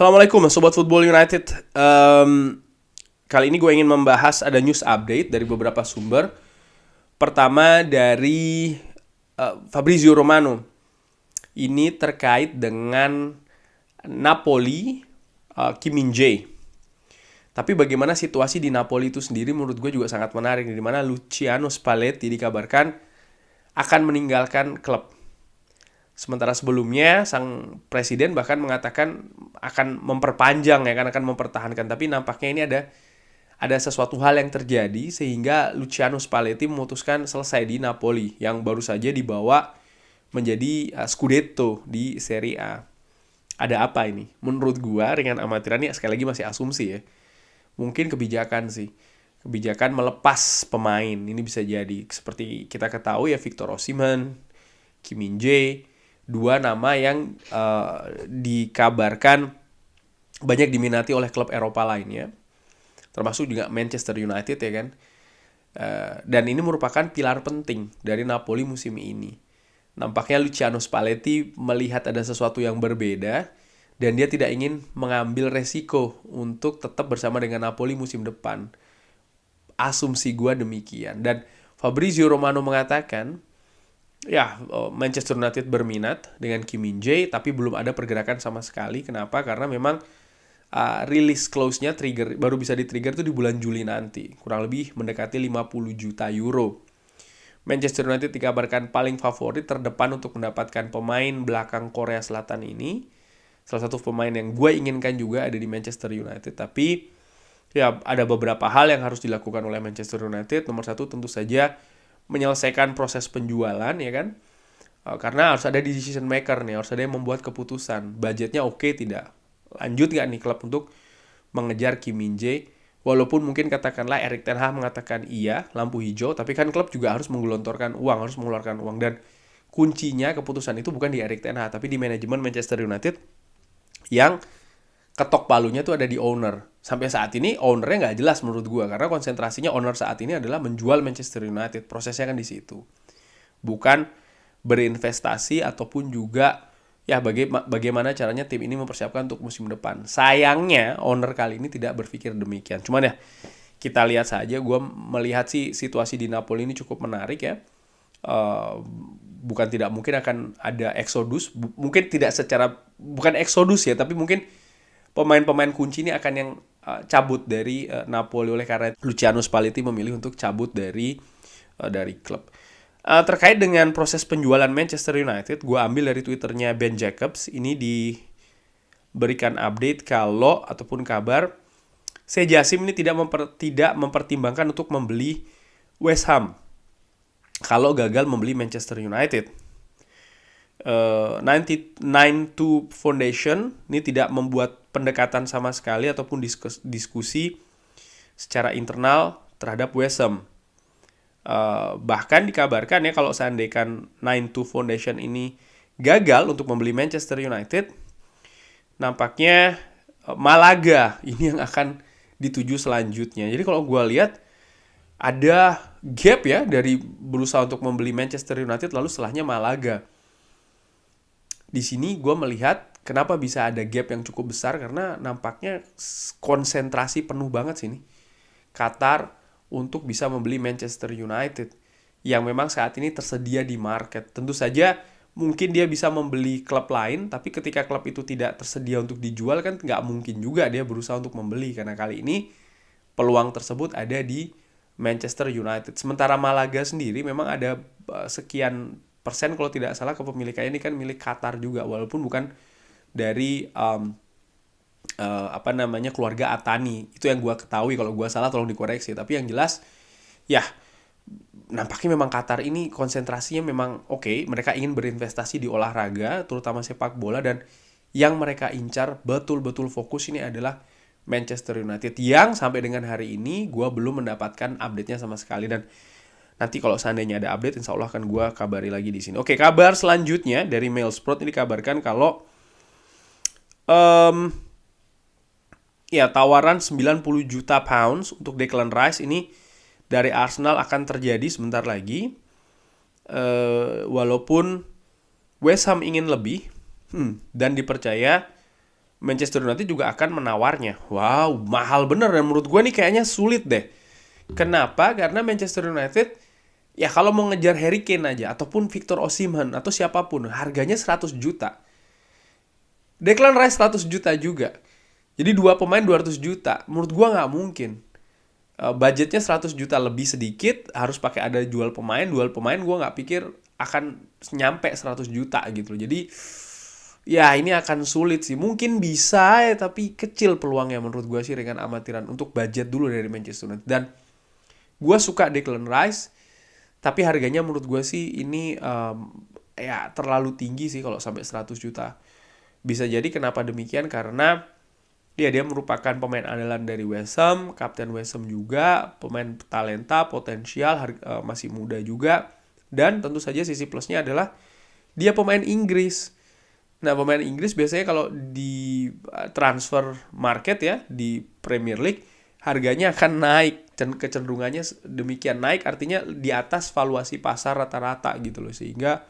Assalamualaikum Sobat Football United. Kali ini gue ingin membahas ada news update dari beberapa sumber. Pertama dari Fabrizio Romano. Ini terkait dengan Napoli, Kim Min-jae. Tapi bagaimana situasi di Napoli itu sendiri menurut gue juga sangat menarik. Di mana Luciano Spalletti dikabarkan akan meninggalkan klub. Sementara sebelumnya sang presiden bahkan mengatakan akan memperpanjang ya kan, akan mempertahankan. Tapi nampaknya ini ada sesuatu hal yang terjadi sehingga Luciano Spalletti memutuskan selesai di Napoli yang baru saja dibawa menjadi Scudetto di Serie A. Ada apa ini? Menurut gua ringan amatiran ini sekali lagi masih asumsi ya. Mungkin kebijakan sih. Kebijakan melepas pemain ini bisa jadi seperti kita ketahui ya, Victor Osimhen, Kim Min-jae, dua nama yang dikabarkan banyak diminati oleh klub Eropa lainnya, termasuk juga Manchester United ya kan. Dan ini merupakan pilar penting dari Napoli musim ini. Nampaknya Luciano Spalletti melihat ada sesuatu yang berbeda dan dia tidak ingin mengambil resiko untuk tetap bersama dengan Napoli musim depan. Asumsi gua demikian. Dan Fabrizio Romano mengatakan ya, Manchester United berminat dengan Kim Min-jae, tapi belum ada pergerakan sama sekali. Kenapa? Karena memang release clause-nya baru bisa di-trigger itu di bulan Juli nanti. Kurang lebih mendekati 50 juta euro. Manchester United dikabarkan paling favorit terdepan untuk mendapatkan pemain belakang Korea Selatan ini. Salah satu pemain yang gue inginkan juga ada di Manchester United. Tapi ya ada beberapa hal yang harus dilakukan oleh Manchester United. Nomor satu tentu saja menyelesaikan proses penjualan ya kan, karena harus ada decision maker nih, harus ada yang membuat keputusan. Budgetnya oke tidak, lanjut nggak nih klub untuk mengejar Kim Min-jae. Walaupun mungkin katakanlah Erik ten Hag mengatakan iya, lampu hijau, tapi kan klub juga harus menggelontorkan uang, harus mengeluarkan uang. Dan kuncinya keputusan itu bukan di Erik ten Hag, tapi di manajemen Manchester United yang ketok palunya tuh ada di owner. Sampai saat ini ownernya nggak jelas menurut gue, karena konsentrasinya owner saat ini adalah menjual Manchester United. Prosesnya kan di situ, bukan berinvestasi ataupun juga ya bagaimana caranya tim ini mempersiapkan untuk musim depan. Sayangnya owner kali ini tidak berpikir demikian. Cuman ya kita lihat saja. Gue melihat sih situasi di Napoli ini cukup menarik ya. Bukan tidak mungkin akan ada eksodus, mungkin tidak secara, bukan eksodus ya, tapi mungkin pemain-pemain kunci ini akan yang cabut dari Napoli oleh karena Luciano Spalletti memilih untuk cabut dari klub. Terkait dengan proses penjualan Manchester United, gue ambil dari Twitternya Ben Jacobs. Ini diberikan update kalau ataupun kabar Sejasim ini tidak mempertimbangkan untuk membeli West Ham kalau gagal membeli Manchester United. 92 Foundation ini tidak membuat pendekatan sama sekali ataupun diskusi secara internal terhadap West Ham. Bahkan dikabarkan ya, kalau seandainya 92 Foundation ini gagal untuk membeli Manchester United, nampaknya Malaga ini yang akan dituju selanjutnya. Jadi kalau gue lihat ada gap ya dari berusaha untuk membeli Manchester United lalu setelahnya Malaga. Di sini gue melihat kenapa bisa ada gap yang cukup besar, karena nampaknya konsentrasi penuh banget sini Qatar untuk bisa membeli Manchester United yang memang saat ini tersedia di market. Tentu saja mungkin dia bisa membeli klub lain, tapi ketika klub itu tidak tersedia untuk dijual kan nggak mungkin juga dia berusaha untuk membeli, karena kali ini peluang tersebut ada di Manchester United. Sementara Malaga sendiri memang ada sekian persen kalau tidak salah kepemilikannya ini kan milik Qatar juga, walaupun bukan dari keluarga Atani. Itu yang gue ketahui, kalau gue salah tolong dikoreksi. Tapi yang jelas ya nampaknya memang Qatar ini konsentrasinya memang oke. Mereka ingin berinvestasi di olahraga, terutama sepak bola, dan yang mereka incar betul-betul fokus ini adalah Manchester United, yang sampai dengan hari ini gue belum mendapatkan update-nya sama sekali. Dan nanti kalau seandainya ada update, insya Allah akan gue kabari lagi di sini. Oke, kabar selanjutnya dari Mailsprout ini dikabarkan kalau tawaran 90 juta pounds untuk Declan Rice ini dari Arsenal akan terjadi sebentar lagi. Walaupun West Ham ingin lebih dan dipercaya Manchester United juga akan menawarnya. Wow, mahal bener, dan menurut gue nih kayaknya sulit deh. Kenapa? Karena Manchester United, ya kalau mau ngejar Harry Kane aja ataupun Victor Osimhen atau siapapun, harganya 100 juta. Declan Rice 100 juta juga. Jadi dua pemain 200 juta. Menurut gua nggak mungkin. Budgetnya 100 juta lebih sedikit, harus pakai ada jual pemain gua nggak pikir akan nyampe 100 juta gitu. Jadi ya ini akan sulit sih. Mungkin bisa ya, tapi kecil peluangnya menurut gua sih dengan amatiran untuk budget dulu dari Manchester United. Dan gua suka Declan Rice, tapi harganya menurut gua sih ini ya terlalu tinggi sih kalau sampai 100 juta. Bisa jadi kenapa demikian, karena dia merupakan pemain andalan dari West Ham, kapten West Ham juga, pemain talenta, potensial, masih muda juga. Dan tentu saja sisi plusnya adalah dia pemain Inggris. Nah, pemain Inggris biasanya kalau di transfer market ya, di Premier League, harganya akan naik. Kecenderungannya demikian, naik artinya di atas valuasi pasar rata-rata gitu loh. Sehingga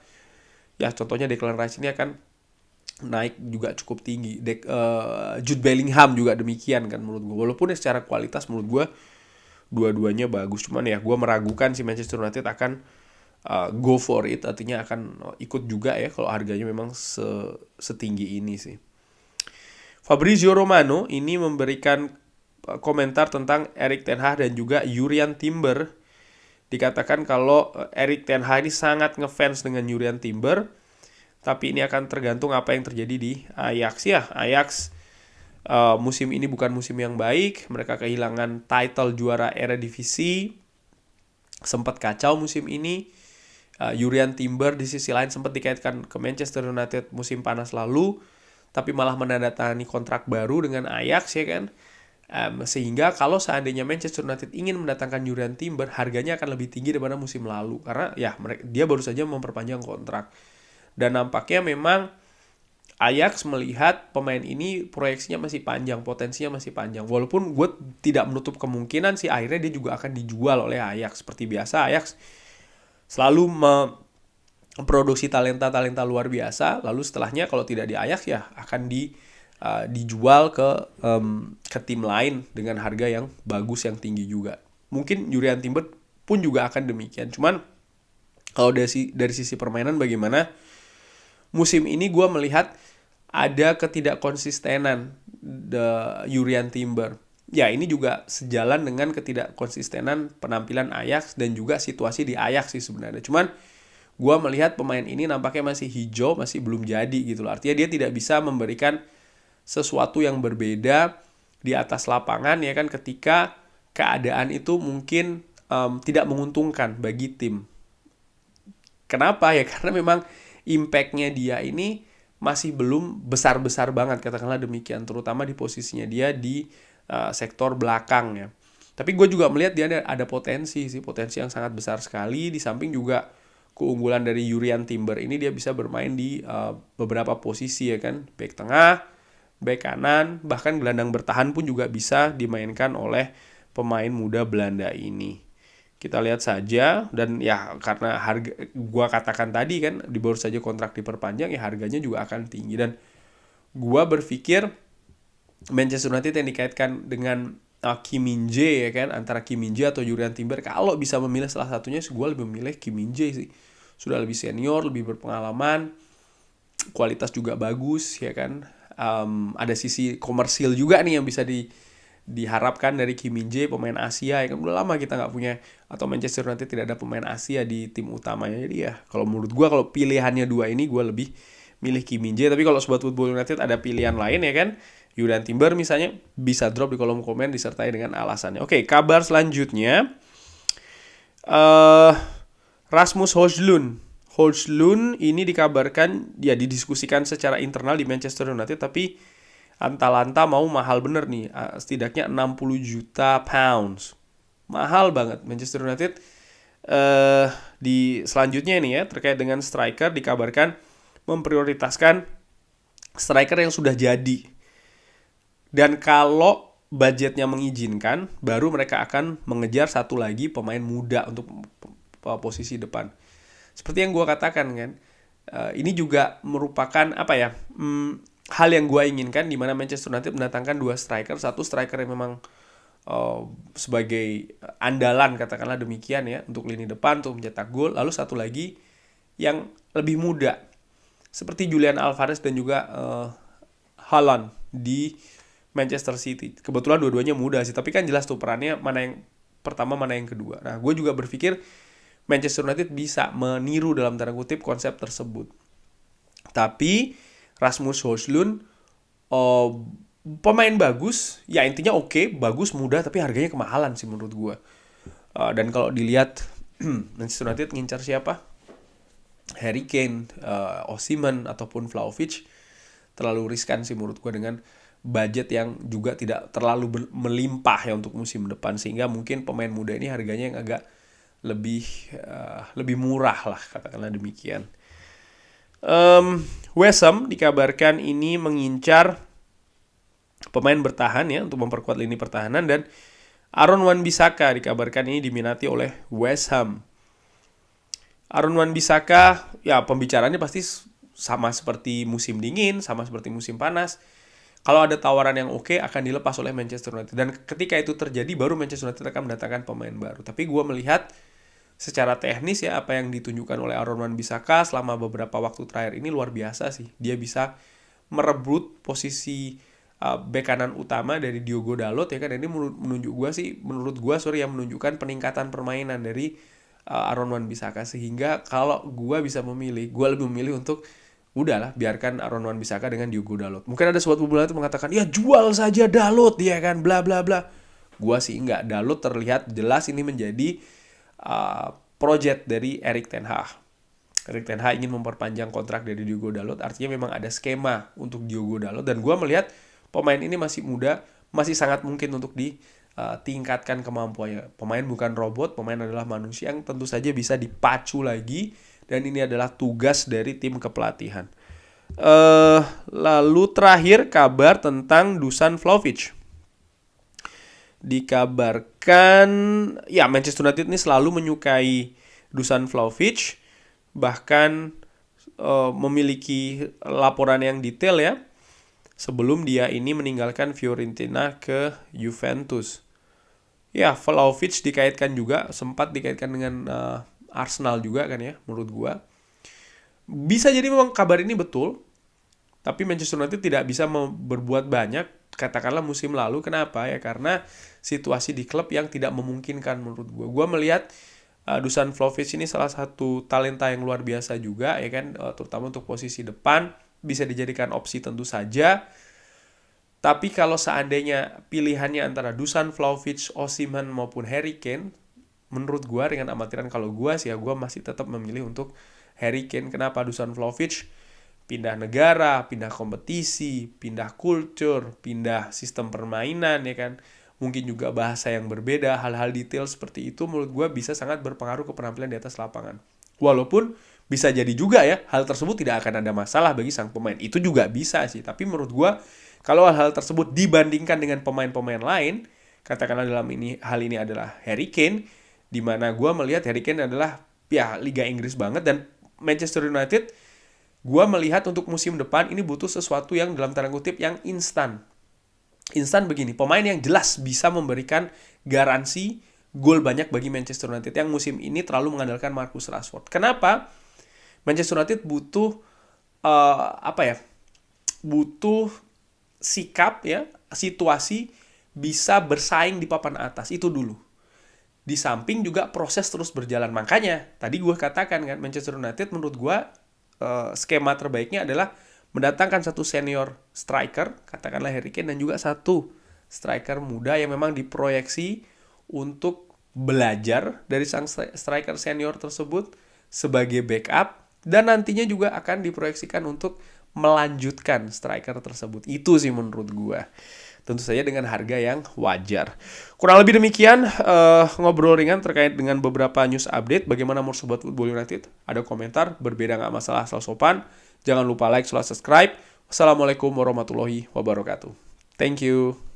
ya contohnya Declan Rice ini akan naik juga cukup tinggi. Jude Bellingham juga demikian kan menurut gue. Walaupun secara kualitas menurut gue dua-duanya bagus. Cuman ya gue meragukan si Manchester United akan go for it. Artinya akan ikut juga ya kalau harganya memang setinggi ini sih. Fabrizio Romano ini memberikan komentar tentang Erik ten Hag dan juga Jurriën Timber. Dikatakan kalau Erik ten Hag ini sangat ngefans dengan Jurriën Timber. Tapi ini akan tergantung apa yang terjadi di Ajax ya. Ajax musim ini bukan musim yang baik. Mereka kehilangan title juara Eredivisie. Sempat kacau musim ini. Jurriën Timber di sisi lain sempat dikaitkan ke Manchester United musim panas lalu. Tapi malah menandatangani kontrak baru dengan Ajax ya kan. Sehingga kalau seandainya Manchester United ingin mendatangkan Jurriën Timber, harganya akan lebih tinggi daripada musim lalu. Karena ya dia baru saja memperpanjang kontrak. Dan nampaknya memang Ajax melihat pemain ini proyeksinya masih panjang, potensinya masih panjang. Walaupun gue tidak menutup kemungkinan sih akhirnya dia juga akan dijual oleh Ajax. Seperti biasa Ajax selalu memproduksi talenta-talenta luar biasa. Lalu setelahnya kalau tidak di Ajax ya akan dijual ke tim lain dengan harga yang bagus, yang tinggi juga. Mungkin Jurriën Timber pun juga akan demikian. Cuman kalau dari sisi permainan bagaimana? Musim ini gue melihat ada ketidakkonsistenan Jurriën Timber. Ya ini juga sejalan dengan ketidakkonsistenan penampilan Ajax dan juga situasi di Ajax sih sebenarnya. Cuman gue melihat pemain ini nampaknya masih hijau, masih belum jadi gitu loh. Artinya dia tidak bisa memberikan sesuatu yang berbeda di atas lapangan ya kan, ketika keadaan itu mungkin tidak menguntungkan bagi tim. Kenapa ya? Karena memang impact-nya dia ini masih belum besar-besar banget, katakanlah demikian, terutama di posisinya dia di sektor belakang ya. Tapi gue juga melihat dia ada potensi yang sangat besar sekali. Di samping juga keunggulan dari Jurriën Timber ini, dia bisa bermain di beberapa posisi ya kan, back tengah, back kanan, bahkan gelandang bertahan pun juga bisa dimainkan oleh pemain muda Belanda ini. Kita lihat saja, dan ya karena harga gua katakan tadi kan, di baru saja kontrak diperpanjang ya harganya juga akan tinggi. Dan gua berpikir Manchester United yang dikaitkan dengan Kim Min-jae ya kan, antara Kim Min-jae atau Jurriën Timber, kalau bisa memilih salah satunya gua lebih memilih Kim Min-jae sih. Sudah lebih senior, lebih berpengalaman, kualitas juga bagus ya kan. Ada sisi komersil juga nih yang bisa diharapkan dari Kim Min-jae, pemain Asia ya kan. Udah lama kita nggak punya, atau Manchester United tidak ada pemain Asia di tim utamanya. Jadi ya kalau menurut gue, kalau pilihannya dua ini, gue lebih milih Kim Min-jae. Tapi kalau Sobat Football United ada pilihan lain ya kan, Jurriën Timber misalnya, bisa drop di kolom komen disertai dengan alasannya. Oke, kabar selanjutnya, Rasmus Højlund ini dikabarkan ya didiskusikan secara internal di Manchester United, tapi Atalanta mau mahal bener nih, setidaknya 60 juta pounds. Mahal banget. Manchester United di selanjutnya ini ya, terkait dengan striker, dikabarkan memprioritaskan striker yang sudah jadi. Dan kalau budgetnya mengizinkan, baru mereka akan mengejar satu lagi pemain muda untuk posisi depan. Seperti yang gue katakan kan, ini juga merupakan apa ya, hal yang gue inginkan, di mana Manchester United mendatangkan 2 striker, satu striker yang memang sebagai andalan katakanlah demikian ya untuk lini depan untuk mencetak gol, lalu satu lagi yang lebih muda seperti Julian Alvarez dan juga Haaland di Manchester City. Kebetulan dua-duanya muda sih, tapi kan jelas tuh perannya mana yang pertama mana yang kedua. Nah, gue juga berpikir Manchester United bisa meniru dalam tanda kutip konsep tersebut. Tapi Rasmus Højlund pemain bagus, ya intinya oke, bagus, muda, tapi harganya kemahalan sih menurut gue. Dan kalau dilihat Manchester United ngincar siapa? Harry Kane, Osimhen ataupun Vlahovic, terlalu riskan sih menurut gue dengan budget yang juga tidak terlalu melimpah ya untuk musim depan, sehingga mungkin pemain muda ini harganya yang agak lebih murah lah katakanlah demikian. West Ham dikabarkan ini mengincar pemain bertahan ya untuk memperkuat lini pertahanan, dan Aaron Wan-Bissaka dikabarkan ini diminati oleh West Ham. Aaron Wan-Bissaka ya pembicaraannya pasti sama seperti musim dingin, sama seperti musim panas. Kalau ada tawaran yang oke akan dilepas oleh Manchester United, dan ketika itu terjadi baru Manchester United akan mendatangkan pemain baru. Tapi gue melihat secara teknis ya apa yang ditunjukkan oleh Aaron Wan-Bissaka selama beberapa waktu terakhir ini luar biasa sih. Dia bisa merebut posisi bek kanan utama dari Diogo Dalot ya kan. Ini menurut gue yang menunjukkan peningkatan permainan dari Aaron Wan-Bissaka, sehingga kalau gue bisa memilih, gue lebih memilih untuk udahlah biarkan Aaron Wan-Bissaka dengan Diogo Dalot. Mungkin ada sobat bola itu mengatakan ya jual saja Dalot ya kan, bla bla bla. Gue sih enggak. Dalot terlihat jelas ini menjadi project dari Erik ten Hag. Erik ten Hag ingin memperpanjang kontrak dari Diogo Dalot, artinya memang ada skema untuk Diogo Dalot, dan gue melihat pemain ini masih muda, masih sangat mungkin untuk ditingkatkan kemampuannya. Pemain bukan robot, pemain adalah manusia yang tentu saja bisa dipacu lagi, dan ini adalah tugas dari tim kepelatihan. Lalu terakhir kabar tentang Dusan Vlahovic. Dikabarkan ya Manchester United ini selalu menyukai Dusan Vlahovic, bahkan memiliki laporan yang detail ya sebelum dia ini meninggalkan Fiorentina ke Juventus. Ya, Vlahovic sempat dikaitkan dengan Arsenal juga kan ya, menurut gua. Bisa jadi memang kabar ini betul, tapi Manchester United tidak bisa berbuat banyak katakanlah musim lalu. Kenapa ya? Karena situasi di klub yang tidak memungkinkan menurut gue. Gue melihat Dusan Vlahovic ini salah satu talenta yang luar biasa juga ya kan, terutama untuk posisi depan bisa dijadikan opsi tentu saja. Tapi kalau seandainya pilihannya antara Dusan Vlahovic, Osimhen maupun Harry Kane, menurut gue dengan amatiran kalau gue sih ya gue masih tetap memilih untuk Harry Kane. Kenapa? Dusan Vlahovic pindah negara, pindah kompetisi, pindah kultur, pindah sistem permainan ya kan. Mungkin juga bahasa yang berbeda, hal-hal detail seperti itu menurut gue bisa sangat berpengaruh ke penampilan di atas lapangan. Walaupun bisa jadi juga ya, hal tersebut tidak akan ada masalah bagi sang pemain. Itu juga bisa sih, tapi menurut gue kalau hal tersebut dibandingkan dengan pemain-pemain lain, katakanlah hal ini adalah Harry Kane, di mana gue melihat Harry Kane adalah ya Liga Inggris banget, dan Manchester United gue melihat untuk musim depan ini butuh sesuatu yang dalam tanda kutip yang instan. Instan begini, pemain yang jelas bisa memberikan garansi gol banyak bagi Manchester United yang musim ini terlalu mengandalkan Marcus Rashford. Kenapa? Manchester United butuh butuh sikap ya, situasi bisa bersaing di papan atas itu dulu. Di samping juga proses terus berjalan. Makanya tadi gue katakan kan, Manchester United menurut gue skema terbaiknya adalah mendatangkan satu senior striker, katakanlah Harry Kane, dan juga satu striker muda yang memang diproyeksi untuk belajar dari sang striker senior tersebut sebagai backup, dan nantinya juga akan diproyeksikan untuk melanjutkan striker tersebut. Itu sih menurut gue. Tentu saja dengan harga yang wajar. Kurang lebih demikian ngobrol ringan terkait dengan beberapa news update. Bagaimana menurut Sobat Football United? Ada komentar, berbeda nggak masalah, asal sopan. Jangan lupa like, subscribe. Wassalamualaikum warahmatullahi wabarakatuh. Thank you.